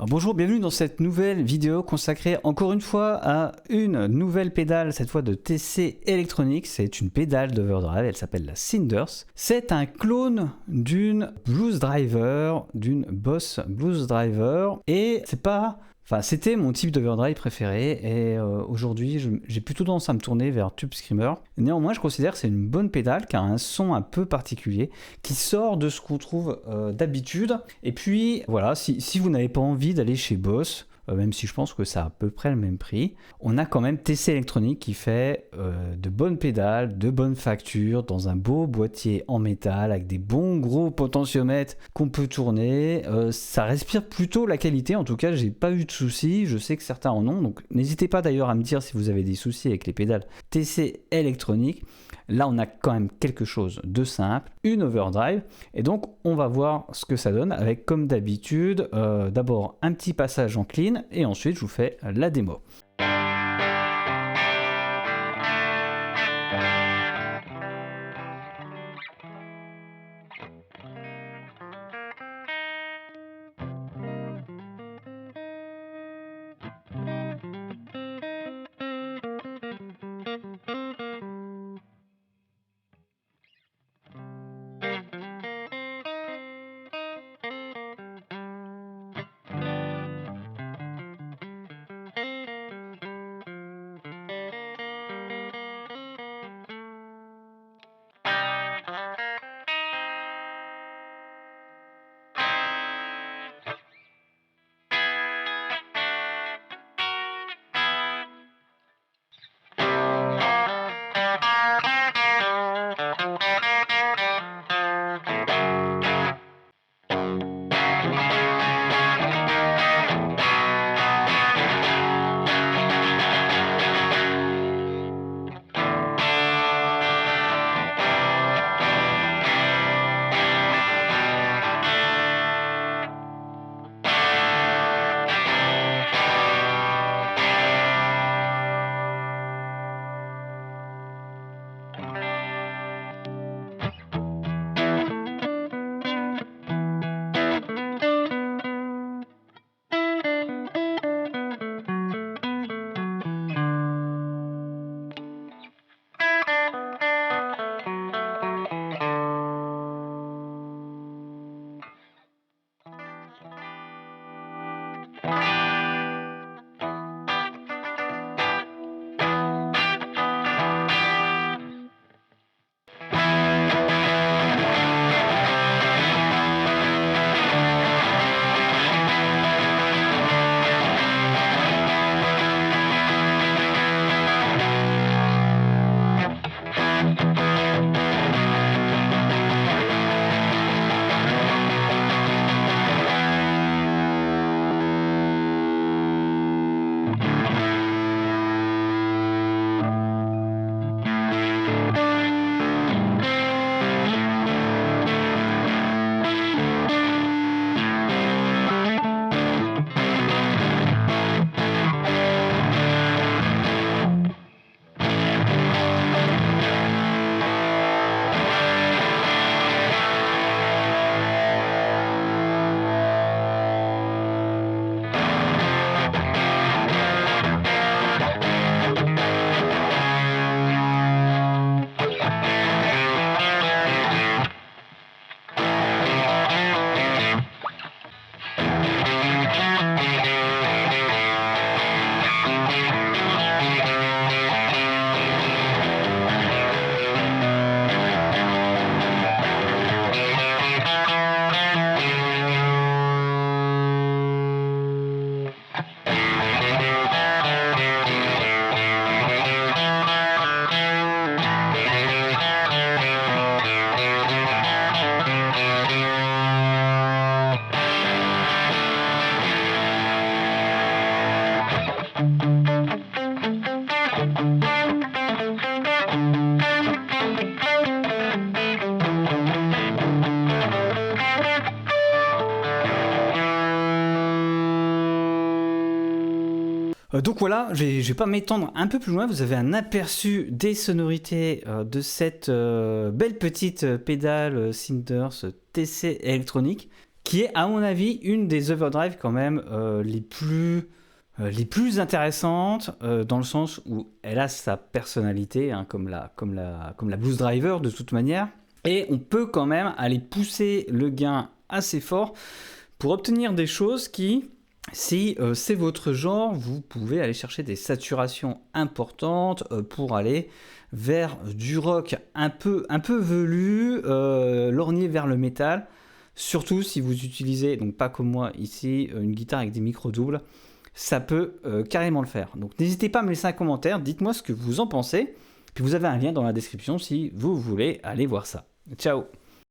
Alors bonjour, bienvenue dans cette nouvelle vidéo consacrée encore une fois à une nouvelle pédale, cette fois de TC Electronics. C'est une pédale d'overdrive, elle s'appelle la Cinders. C'est un clone d'une Blues Driver, d'une Boss Blues Driver, et c'est pas... Enfin, c'était mon type d'overdrive préféré et aujourd'hui j'ai plutôt tendance à me tourner vers Tube Screamer. Néanmoins, je considère que c'est une bonne pédale qui a un son un peu particulier, qui sort de ce qu'on trouve d'habitude. Et puis voilà, si vous n'avez pas envie d'aller chez Boss, même si je pense que ça a à peu près le même prix, on a quand même TC Electronics qui fait de bonnes pédales, de bonnes factures, dans un beau boîtier en métal, avec des bons gros potentiomètres qu'on peut tourner. Ça respire plutôt la qualité, en tout cas j'ai pas eu de soucis, je sais que certains en ont, donc n'hésitez pas d'ailleurs à me dire si vous avez des soucis avec les pédales TC Electronics. Là on a quand même quelque chose de simple, une overdrive, et donc on va voir ce que ça donne avec, comme d'habitude, d'abord un petit passage en clean, et ensuite je vous fais la démo. Donc voilà, je vais pas m'étendre un peu plus loin, vous avez un aperçu des sonorités de cette belle petite pédale Cinders TC Electronics qui est à mon avis une des overdrive quand même les plus intéressantes, dans le sens où elle a sa personnalité, hein, comme la Boost Driver de toute manière, et on peut quand même aller pousser le gain assez fort pour obtenir des choses qui, si c'est votre genre, vous pouvez aller chercher des saturations importantes pour aller vers du rock un peu velu, lorgné vers le métal. Surtout si vous utilisez, donc pas comme moi ici, une guitare avec des micros doubles, ça peut carrément le faire. Donc n'hésitez pas à me laisser un commentaire, dites-moi ce que vous en pensez. Puis vous avez un lien dans la description si vous voulez aller voir ça. Ciao!